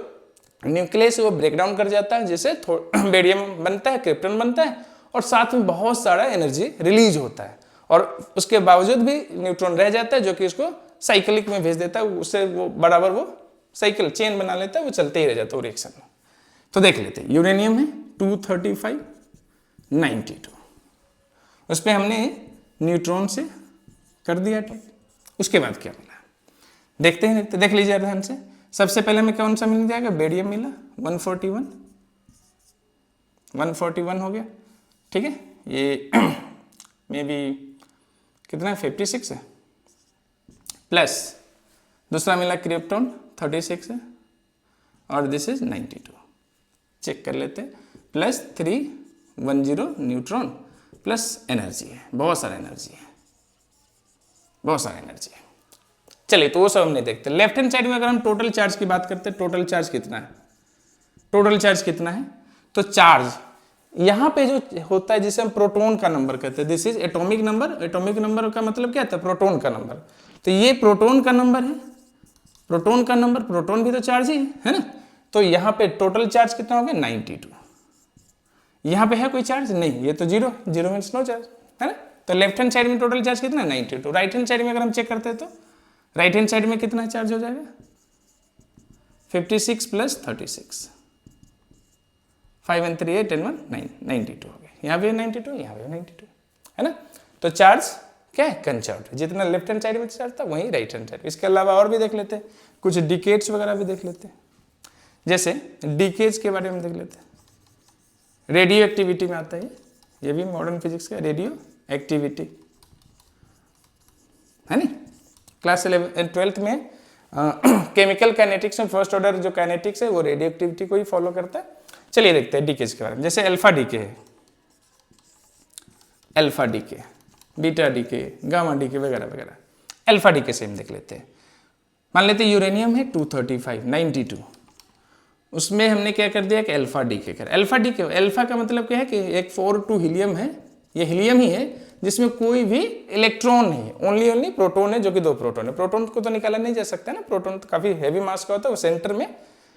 न्यूक्लियस वो ब्रेक डाउन कर जाता है, जिससे बेरियम बनता है, क्रिप्टन बनता है, और साथ में बहुत सारा एनर्जी रिलीज होता है, और उसके बावजूद भी न्यूट्रॉन रह जाता है जो कि उसको साइक्लिक में भेज देता है, उससे वो बराबर वो साइकिल चेन बना लेता है, वो चलते ही रह जाता है रिएक्शन में। तो देख लेते हैं, यूरेनियम है 235 92, उस पर हमने न्यूट्रॉन से कर दिया अटैक, उसके बाद क्या मिला देखते हैं, देख लीजिए ध्यान से। सबसे पहले हमें कौन सा मिल जाएगा, बेरियम मिला 141 हो गया, ठीक है, ये मे बी कितना है 56 है, प्लस दूसरा मिला क्रिप्टॉन 36 है, और दिस इज 92, चेक कर लेते हैं, प्लस 310 न्यूट्रॉन प्लस एनर्जी है, बहुत सारा एनर्जी है। चलिए तो वो सब हमने देखते हैं। लेफ्ट हैंड साइड में अगर हम टोटल चार्ज की बात करते हैं, टोटल चार्ज कितना है, तो चार्ज यहाँ पे जो होता है जिसे हम प्रोटॉन का नंबर कहते हैं, दिस इज एटॉमिक नंबर का मतलब क्या था, प्रोटॉन का नंबर। तो ये प्रोटॉन का नंबर है, प्रोटॉन भी तो चार्ज ही है ना। तो यहाँ पे टोटल चार्ज कितना हो गया 92, यहाँ पे है कोई चार्ज नहीं, ये तो जीरो मीन्स नो चार्ज, है ना। तो लेफ्ट हैंड साइड में टोटल चार्ज कितना 92, राइट हैंड साइड में अगर हम चेक करते हैं तो राइट हैंड साइड में कितना चार्ज हो जाएगा 56 प्लस 36, 5 and 3 8 and 1 9, 92 हो गया, यहाँ भी 92, यहाँ भी 92, है ना। तो चार्ज क्या है, कंजर्व्ड। जितना लेफ्ट हैंड साइड में चार्ज था वही राइट हैंड साइड। इसके अलावा और भी देख लेते हैं, कुछ डिकेड्स वगैरह भी देख लेते हैं। जैसे डिकेड्स के बारे में देख लेते हैं, रेडियो एक्टिविटी में आता है ये भी मॉडर्न फिजिक्स का, रेडियो एक्टिविटी है नी। क्लास 12th में केमिकल काइनेटिक्स में फर्स्ट ऑर्डर जो काइनेटिक्स है वो रेडियो एक्टिविटी को ही फॉलो करता है। चलिए देखते हैं डीकेज के बारे में। जैसे अल्फा डीके है, alpha decay, beta decay, gamma decay वगैरह वगैरह। अल्फा डीके से हम देख लेते हैं। मान लेते हैं यूरेनियम है 235 92, उसमें हमने क्या कर दिया कि अल्फा डीके कर। अल्फा डीके, अल्फा का मतलब क्या है कि एक 4 हीलियम है, ये हीलियम ही है जिसमें कोई भी इलेक्ट्रॉन नहीं है, ओनली प्रोटॉन है, जो कि 2 प्रोटॉन है। प्रोटॉन को तो निकाला नहीं जा सकता ना, प्रोटॉन तो काफी हैवी मास का होता है, वो सेंटर में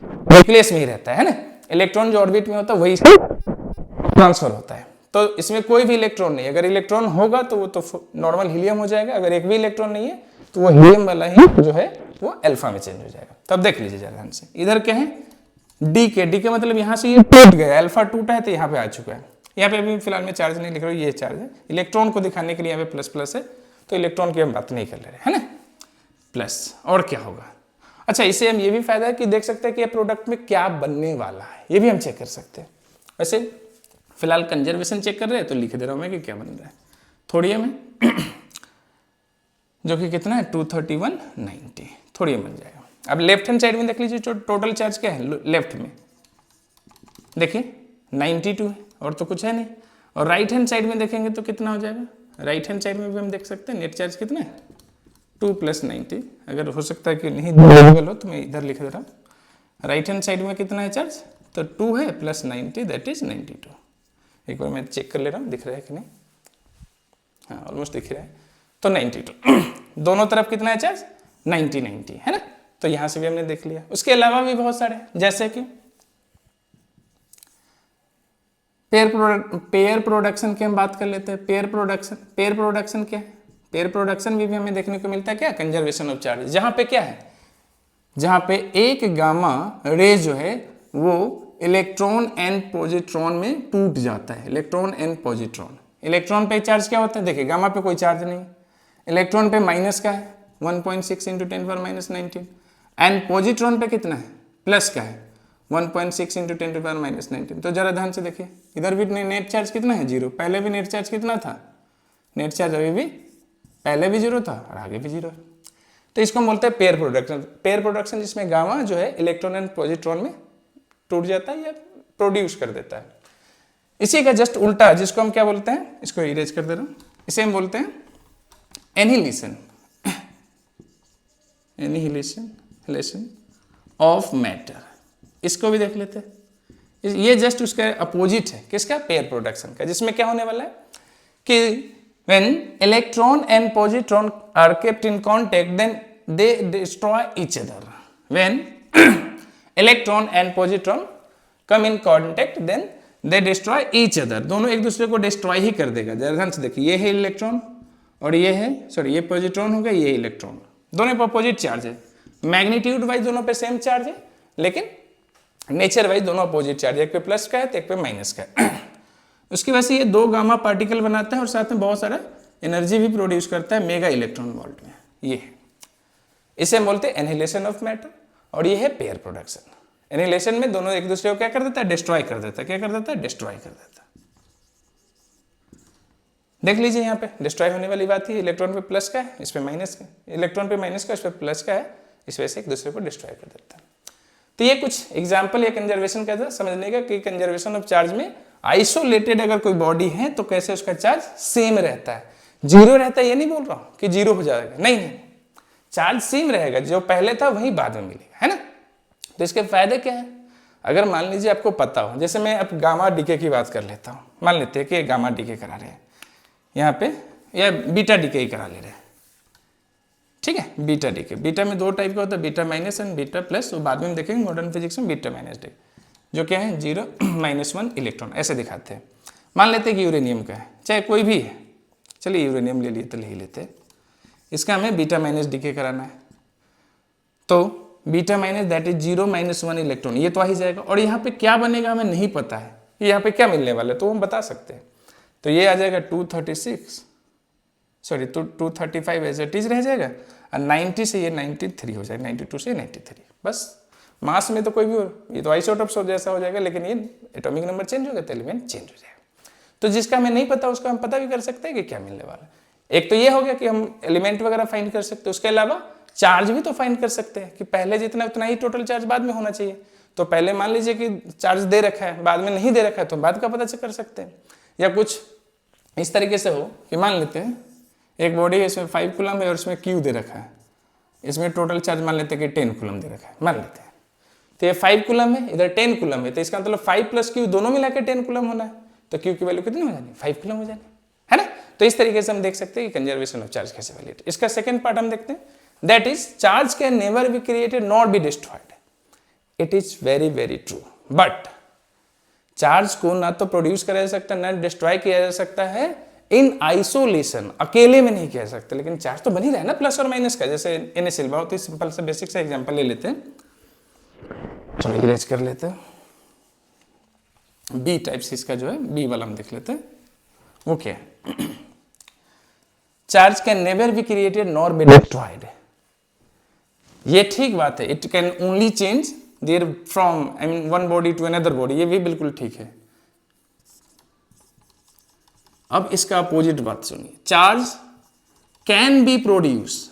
न्यूक्लियस में ही रहता है ना। इलेक्ट्रॉन जो ऑर्बिट में होता है वही ट्रांसफर होता है। तो इसमें कोई भी इलेक्ट्रॉन नहीं, अगर इलेक्ट्रॉन होगा तो वो तो नॉर्मल हीलियम हो जाएगा, अगर एक भी इलेक्ट्रॉन नहीं है तो वो हीलियम वाला ही जो है वो अल्फा में चेंज हो जाएगा। तब देख लीजिए जरा ध्यान से, इधर क्या है डी के मतलब यहाँ से ये टूट गया, अल्फा टूटा है तो यहाँ पे आ चुका है। यहाँ पे अभी फिलहाल मैं चार्ज नहीं लिख रहा हूँ, ये चार्ज है। इलेक्ट्रॉन को दिखाने के लिए यहाँ पे प्लस प्लस है, तो इलेक्ट्रॉन की हम बात नहीं कर रहे है ना, प्लस। और क्या होगा, अच्छा इससे हम ये भी फायदा है कि देख सकते हैं कि ये प्रोडक्ट में क्या बनने वाला है, ये भी हम चेक कर सकते हैं। वैसे फिलहाल कंजर्वेशन चेक कर रहे हैं तो लिख दे रहा हूँ मैं कि क्या बन रहा है। थोड़ियम है जो कि कितना है 231 90, थोड़ियम बन जाएगा। अब लेफ्ट हैंड साइड में देख लीजिए, टोटल चार्ज क्या है लेफ्ट में, देखिए 92 है और तो कुछ है नहीं। और राइट हैंड साइड में देखेंगे तो कितना हो जाएगा, राइट हैंड साइड में भी हम देख सकते हैं नेट चार्ज कितना है 2 + 90। अगर हो सकता है कि नहीं डिविजिबल हो तो मैं इधर लिख दे रहा हूँ। राइट हैंड साइड में कितना है चार्ज, तो 2 है + 90 दैट इज 92। एक बार मैं चेक कर ले रहा हूँ दिख रहा है कि नहीं, हाँ ऑलमोस्ट दिख रहा है। तो 92 दोनों तरफ कितना है चार्ज 90 90 है ना। तो यहां से भी हमने देख लिया। उसके अलावा भी बहुत सारे, जैसे कि पेयर प्रोडक्शन की हम बात कर लेते हैं। पेयर प्रोडक्शन क्या है, पेयर प्रोडक्शन भी हमें देखने को मिलता है क्या, कंजर्वेशन ऑफ चार्ज। जहां पे क्या है, जहां पे एक गामा रे जो है वो इलेक्ट्रॉन एंड पॉजिट्रॉन में टूट जाता है। इलेक्ट्रॉन एंड पॉजिट्रॉन, इलेक्ट्रॉन पे चार्ज क्या होता है, देखिए गामा पे कोई चार्ज नहीं, इलेक्ट्रॉन पे माइनस का है 1.6 × 10⁻19 एंड पॉजिट्रॉन पे कितना है प्लस का है 1.6 × 10⁻19। तो जरा ध्यान से देखिए, इधर भी नेट चार्ज कितना है 0, पहले भी नेट चार्ज कितना था, नेट चार्ज अभी भी पहले भी 0 था और आगे भी 0 है। तो इसको हम बोलते हैं पेयर प्रोडक्शन। पेयर प्रोडक्शन जिसमें गामा जो है इलेक्ट्रॉन एंड पॉजिट्रॉन में टूट जाता है या प्रोड्यूस कर देता है। इसी का जस्ट उल्टा जिसको हम क्या बोलते हैं, इसको इरेज कर दे रहा हूं, इसे हम बोलते हैं एनिहिलेशन, एनिहिलेशन ऑफ मैटर। इसको भी देख लेते हैं। ये जस्ट उसका अपोजिट है, किसका, पेयर प्रोडक्शन का, जिसमें क्या होने वाला है कि when electron and positron are kept in contact then they destroy each other. When electron and positron come in contact then they destroy each other. दोनों एक दूसरे को डिस्ट्रॉय ही कर देगा। जरा ध्यान से देखिए, ये है इलेक्ट्रॉन और ये है सॉरी ये पॉजिट्रॉन हो गया, ये इलेक्ट्रॉन, दोनों पर अपोजिट चार्ज है। मैग्नीट्यूड वाइज दोनों पे सेम चार्ज है लेकिन नेचर वाइज दोनों अपोजिट चार्ज, एक पे प्लस का है तो एक पे माइनस का है। उसकी वजह से ये 2 गामा पार्टिकल बनाता है और साथ में बहुत सारा एनर्जी भी प्रोड्यूस करता है मेगा इलेक्ट्रॉन वोल्ट में। ये है, इसे हम बोलते हैं एनिहिलेशन ऑफ मैटर और ये है पेयर प्रोडक्शन। एनिहिलेशन में दोनों एक दूसरे को क्या कर देता है, डिस्ट्रॉय कर देता है। क्या कर देता है, डिस्ट्रॉय कर देता है। देख लीजिए यहाँ पे डिस्ट्रॉय होने वाली बात है, इलेक्ट्रॉन पे प्लस का है, इस पे माइनस का, इलेक्ट्रॉन पे माइनस का, इस पे प्लस का है, इस वजह से एक दूसरे को डिस्ट्रॉय कर देता है। तो ये कुछ एग्जाम्पल है कंजर्वेशन का था, समझने का कि कंजर्वेशन ऑफ चार्ज में आइसोलेटेड अगर कोई बॉडी है तो कैसे उसका चार्ज सेम रहता है, 0 रहता है। ये नहीं बोल रहा हूं कि 0 हो जाएगा, नहीं नहीं, चार्ज सेम रहेगा, जो पहले था वही बाद में मिलेगा, है ना। तो इसके फायदे क्या है, अगर मान लीजिए आपको पता हो, जैसे मैं अब गामा डीके की बात कर लेता हूँ, मान लेते हैं कि गामा डीके करा रहे हैं यहाँ पे, या बीटा डीके ही करा ले रहे हैं, ठीक है। बीटा डीके, बीटा में 2 टाइप का होता है, beta minus and beta plus, वो बाद में हम देखेंगे मॉडर्न फिजिक्स में। बीटा माइनस डीके जो क्या है 0 -1 इलेक्ट्रॉन ऐसे दिखाते हैं। मान लेते हैं कि यूरेनियम का है, चाहे कोई भी है, चलिए यूरेनियम ले लिए तो ले ही लेते हैं। इसका हमें बीटा माइनस डीके कराना है, तो beta minus that is 0 -1 electron, ये तो आ ही जाएगा। और यहाँ पे क्या बनेगा हमें नहीं पता है, यहाँ पे क्या मिलने वाला है, तो हम बता सकते हैं। तो ये आ जाएगा 236 सॉरी 235 एज इट इज रह जाएगा, और 90 से ये 93 हो जाएगा, 92 से 93, बस। मास में तो कोई भी हो, ये तो आइसोटोप्स जैसा हो जाएगा, लेकिन ये एटॉमिक नंबर चेंज होगा तो एलिमेंट चेंज हो जाएगा। तो जिसका हमें नहीं पता उसका हम पता भी कर सकते हैं कि क्या मिलने वाला है। एक तो ये हो गया कि हम एलिमेंट वगैरह फाइंड कर सकते हैं, उसके अलावा चार्ज भी तो फाइंड कर सकते हैं कि पहले जितना उतना ही टोटल चार्ज बाद में होना चाहिए। तो पहले मान लीजिए कि चार्ज दे रखा है, बाद में नहीं दे रखा है, तो बाद का पता कर सकते हैं। या कुछ इस तरीके से हो कि मान लेते हैं एक बॉडी है, इसमें 5 कूलम है और इसमें क्यू दे रखा है, इसमें टोटल चार्ज मान लेते हैं कि 10 कूलम दे रखा है, मान लेते हैं। तो ये 5 कूलम है, इधर 10 कूलम है, तो इसका मतलब 5 प्लस क्यू दोनों मिला के 10 कूलम होना है, तो क्यू की वैल्यू कितनी हो जानी, 5 कूलम हो जानी है ना। तो इस तरीके से हम देख सकते हैं कि कंजर्वेशन ऑफ चार्ज कैसे वैलिड। इसका सेकंड पार्ट हम देखते हैं, that is charge can never be created not be destroyed. It is very very true, but charge को ना तो प्रोड्यूस किया जा सकता है ना डिस्ट्रॉय किया जा सकता है इन आइसोलेशन, अकेले में नहीं किया जा सकता। लेकिन चार्ज तो बन ही रहा है ना प्लस और माइनस का, जैसे NaCl। बहुत ही सिंपल से बेसिक सा एग्जांपल ले लेते हैं, चलो इरेज कर लेते हैं। बी टाइप से इसका जो है बी वाला हम देख लेते हैं, वो क्या है। Charge can never be created nor be destroyed. ये ठीक बात है, it can only change there from I mean one body to another body, ये भी बिल्कुल ठीक है। अब इसका अपोजिट बात सुनिए, चार्ज कैन बी प्रोड्यूस,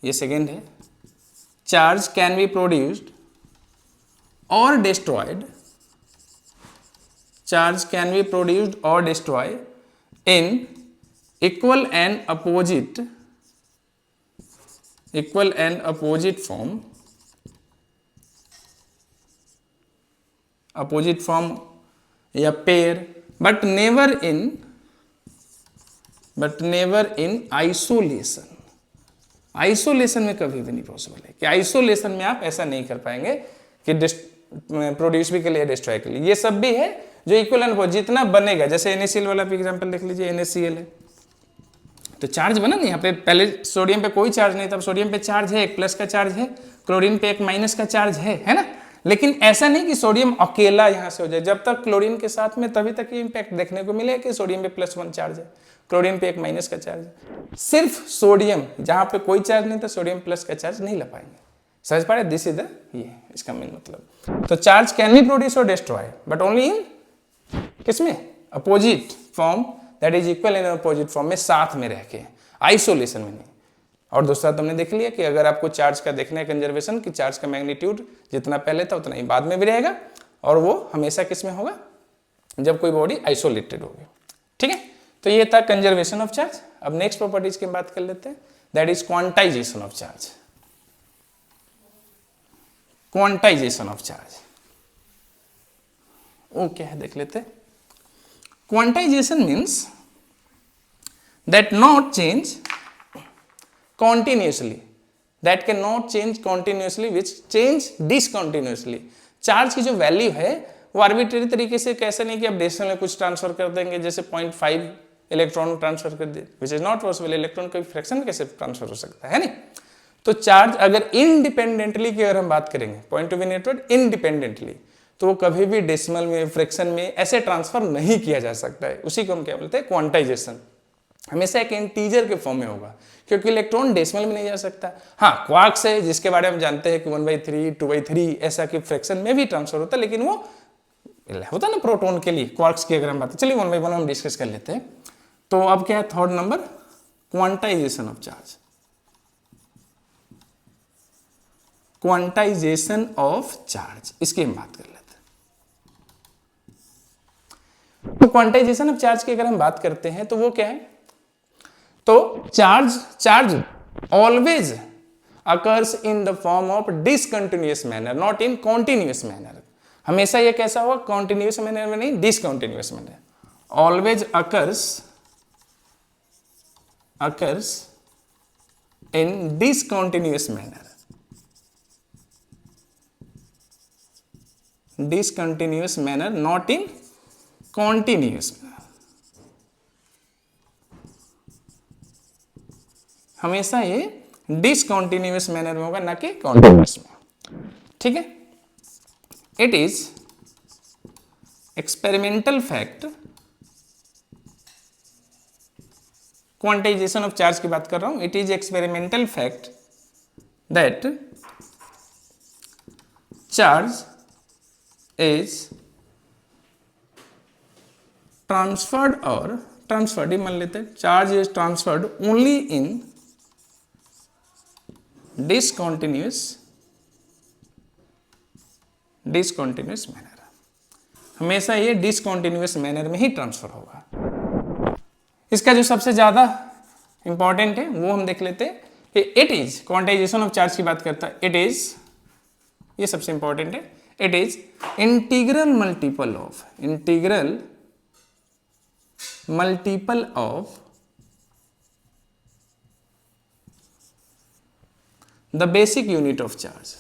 ये सेकेंड है, चार्ज कैन बी प्रोड्यूस्ड और destroyed, charge can be produced और destroy in equal and opposite form या pair, but never in isolation. Isolation में कभी भी नहीं पॉसिबल है कि आइसोलेशन में आप ऐसा नहीं कर पाएंगे कि प्रोड्यूस भी के लिए डिस्ट्रॉय के लिए। ये सब भी है जो इक्वल एंड जितना बनेगा, जैसे NaCl वाला भी एग्जांपल देख लीजिए, NaCl है तो चार्ज बना ना, यहाँ पे पहले सोडियम पे कोई चार्ज नहीं था, सोडियम पे चार्ज है, एक प्लस का चार्ज है, क्लोरीन पे एक माइनस का चार्ज है ना। लेकिन ऐसा नहीं कि सोडियम अकेला यहां से हो जाए, जब तक क्लोरीन के साथ में तभी तक ये इंपैक्ट देखने को मिले कि सोडियम पे +1 चार्ज है, क्लोरीन पे एक माइनस का चार्ज है। सिर्फ सोडियम जहां पे कोई चार्ज नहीं था, सोडियम प्लस का चार्ज नहीं ला पाएंगे। समझ पा रहे, दिस इज द ये इसका मेन मतलब। तो चार्ज कैन बी प्रोड्यूस और डिस्ट्रॉय बट ओनली इन किसमें, opposite form, that is equal and opposite form में साथ में रह के, आइसोलेशन में नहीं। और दूसरा तुमने देख लिया कि अगर आपको चार्ज का देखना है कंजर्वेशन, कि चार्ज का मैग्नीट्यूड जितना पहले था उतना ही बाद में भी रहेगा, और वो हमेशा किस में होगा, जब कोई बॉडी आइसोलेटेड होगी। ठीक है, तो ये था कंजर्वेशन ऑफ चार्ज। अब नेक्स्ट प्रॉपर्टीज की बात कर लेते हैं, that is quantization of charge. Quantization of charge वो क्या है देख लेते हैं। Quantization means that not change continuously, that cannot change continuously, which change discontinuously। Charge की जो वैल्यू है वो आर्बिट्रेरी तरीके से, कैसे नहीं कि आप डेसिमल में कुछ ट्रांसफर कर देंगे, जैसे 0.5 इलेक्ट्रॉन ट्रांसफर कर दे, which is not possible. Electron का फ्रैक्शन कैसे ट्रांसफर हो सकता है नहीं। तो चार्ज अगर इंडिपेंडेंटली की अगर हम बात करेंगे, point to be network independently, तो वो कभी भी डेसिमल में, फ्रैक्शन में ऐसे ट्रांसफर नहीं किया जा सकता है। उसी को हम क्या बोलते हैं, क्वांटाइजेशन। हमेशा एक इंटीजर के फॉर्म में होगा, क्योंकि इलेक्ट्रॉन डेसिमल में नहीं जा सकता। हाँ, क्वार्क्स है जिसके बारे में हम जानते हैं कि 1/3, 2/3 ऐसा कि फ्रैक्शन में भी ट्रांसफर होता है, लेकिन वो होता है ना प्रोटॉन के लिए। क्वार्क्स की अगर हम बात, चलिए 1 by 1 हम डिस्कस कर लेते हैं। तो अब क्या है, third number, quantization of charge. Quantization of charge, इसकी हम बात कर लेते हैं। तो क्वांटाइजेशन ऑफ चार्ज की अगर हम बात करते हैं तो वो क्या है, तो charge always occurs in the form of discontinuous manner, not in continuous manner. हमेशा ये कैसा होगा, कॉन्टिन्यूअस मैनर में नहीं, discontinuous manner. Always occurs in discontinuous manner, discontinuous manner, not in continuous manner. हमेशा ये डिसकंटिन्यूअस मैनर में होगा, ना कि कॉन्टिन्यूअस में। ठीक है, it is experimental fact quantization of charge की बात कर रहा हूं। It is experimental fact that charge is transferred और ट्रांसफर्ड ही मान लेते हैं, charge is transferred only in discontinuous manner. हमेशा ये डिसकंटिन्यूअस मैनर में ही ट्रांसफर होगा। इसका जो सबसे ज्यादा इंपॉर्टेंट है वो हम देख लेते हैं कि it is, quantization of charge की बात करता है, इट इज, ये सबसे इंपॉर्टेंट है, it is integral multiple of the basic unit of charge,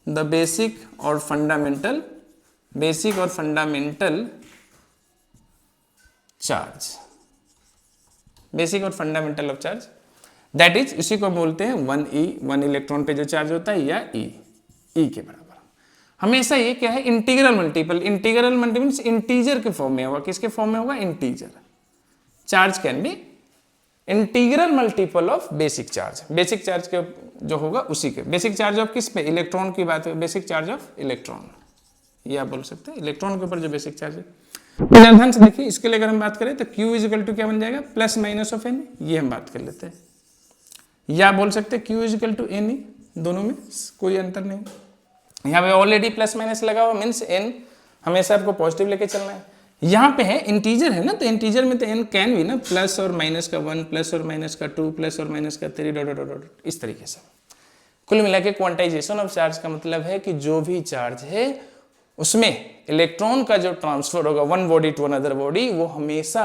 the basic और फंडामेंटल चार्ज, बेसिक और fundamental of charge, that is, इसी को बोलते हैं 1e, 1 इलेक्ट्रॉन पे जो चार्ज होता है, या e के बराबर। हमेशा ये क्या है, इंटीग्रल मल्टीपल मींस इंटीजर के फॉर्म में होगा। किसके फॉर्म में होगा, integer. Charge can B integral multiple of basic charge, basic charge के जो होगा उसी के, बेसिक चार्ज ऑफ किस पे, इलेक्ट्रॉन की बात है, बेसिक चार्ज ऑफ इलेक्ट्रॉन, ये आप बोल सकते हैं, इलेक्ट्रॉन के ऊपर जो बेसिक चार्ज है। ध्यान से देखिए, इसके लिए अगर हम बात करें तो Q इजिकल टू क्या बन जाएगा, प्लस माइनस ऑफ N, ये हम बात कर लेते हैं, या बोल सकते हैं Q इजिकल टू N, दोनों में कोई अंतर नहीं। यहाँ पे ऑलरेडी प्लस माइनस लगा हुआ, मीन्स N हमेशा आपको पॉजिटिव लेके चलना है। यहाँ पे है इंटीजर है ना, तो इंटीजर में तो N कैन भी ना प्लस और माइनस का 1, प्लस और माइनस का 2, प्लस और माइनस का 3, डॉट डॉट डॉट, इस तरीके से। कुल मिला के क्वांटाइजेशन ऑफ चार्ज का मतलब है कि जो भी चार्ज है उसमें इलेक्ट्रॉन का जो ट्रांसफर होगा one body to another body, वो हमेशा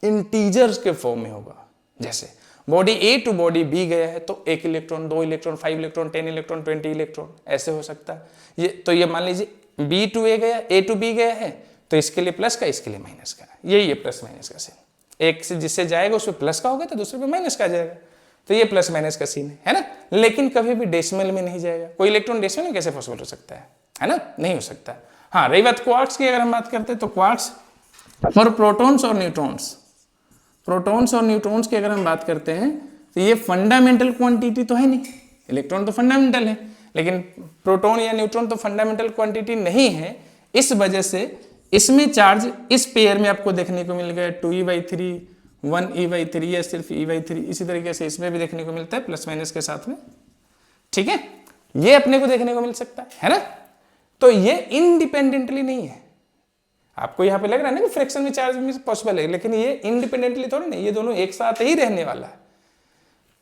इंटीजर्स के फॉर्म में होगा। जैसे body A to body B गया है तो 1 electron, 2 electron, 5 electron, 10 electron, 20 electron, ऐसे हो सकता है। ये तो ये मान लीजिए बी टू ए गया, ए टू बी गया है, तो इसके लिए प्लस का, इसके लिए माइनस का, यही है प्लस माइनस का सीन। एक से जिससे जाएगा उसमें प्लस का होगा तो दूसरे पे माइनस का आ जाएगा, तो ये प्लस माइनस का सीन है ना। लेकिन कभी भी डेसिमल में नहीं जाएगा। कोई इलेक्ट्रॉन डेसिमल में कैसे पॉसिबल हो सकता है ना, नहीं हो सकता। हाँ, रही बात क्वार्क्स की, अगर हम बात करते हैं तो क्वार्क्स फॉर प्रोटॉन्स और न्यूट्रॉन्स की अगर हम बात करते हैं तो ये फंडामेंटल क्वांटिटी तो है नहीं, इलेक्ट्रॉन तो फंडामेंटल है, लेकिन प्रोटॉन या न्यूट्रॉन तो फंडामेंटल क्वांटिटी नहीं है। इस वजह से इसमें चार्ज इस पेयर में आपको देखने को मिल गया 2e/3, 1e/3 या सिर्फ e/3, इसी तरीके से इसमें भी देखने को मिलता है प्लस माइनस के साथ में। ठीक है, ये अपने को देखने को मिल सकता है ना। तो ये इंडिपेंडेंटली नहीं है। आपको यहां पे लग रहा है ना कि फ्रैक्शन में चार्ज में पॉसिबल है, लेकिन ये इंडिपेंडेंटली थोड़ी नहीं, ये दोनों एक साथ ही रहने वाला है।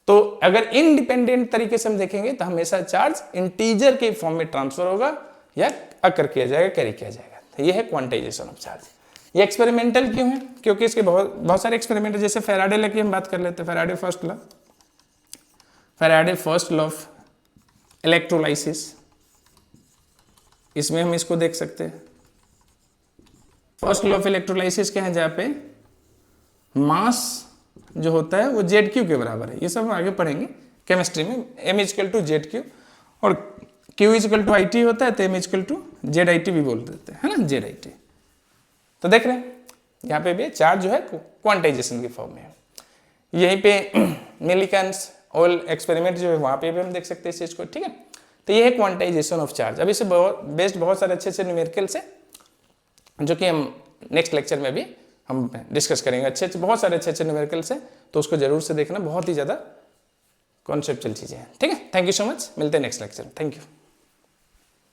तो अगर इंडिपेंडेंट तरीके से हम देखेंगे तो हमेशा चार्ज इंटीजर के फॉर्म में ट्रांसफर होगा या अकर किया जाएगा, कैरी किया जाएगा। तो ये है क्वांटाइजेशन ऑफ चार्ज। ये एक्सपेरिमेंटल क्यों है, क्योंकि इसके बहुत सारे एक्सपेरिमेंट, जैसे फैराडे लॉ की हम बात कर लेते हैं। Faraday first law of electrolysis, इसमें हम इसको देख सकते हैं। फर्स्ट लॉ ऑफ इलेक्ट्रोलाइसिस क्या है, जहाँ पे मास जो होता है वो ZQ के बराबर है। ये सब हम आगे पढ़ेंगे केमिस्ट्री में। M = ZQ और Q = IT होता है, तो M = ZIT भी बोल देते हैं, है ना, ZIT। तो देख रहे हैं यहाँ पे भी चार्ज जो है क्वांटाइजेशन की फॉर्म में है। यहीं पे मिलिकन्स ऑयल एक्सपेरिमेंट जो है वहाँ पे भी हम देख सकते हैं इस चीज़ को। ठीक है, तो ये है क्वांटाइजेशन ऑफ चार्ज। अब इससे बेस्ड बहुत सारे अच्छे न्यूमेरिकल्स है जो कि हम नेक्स्ट लेक्चर में भी हम डिस्कस करेंगे। बहुत सारे अच्छे न्यूमेरिकल्स है, तो उसको जरूर से देखना, बहुत ही ज़्यादा कॉन्सेप्चुअल चीज़ें हैं। ठीक है, थैंक यू सो मच, मिलते हैं नेक्स्ट लेक्चर में। Thank you.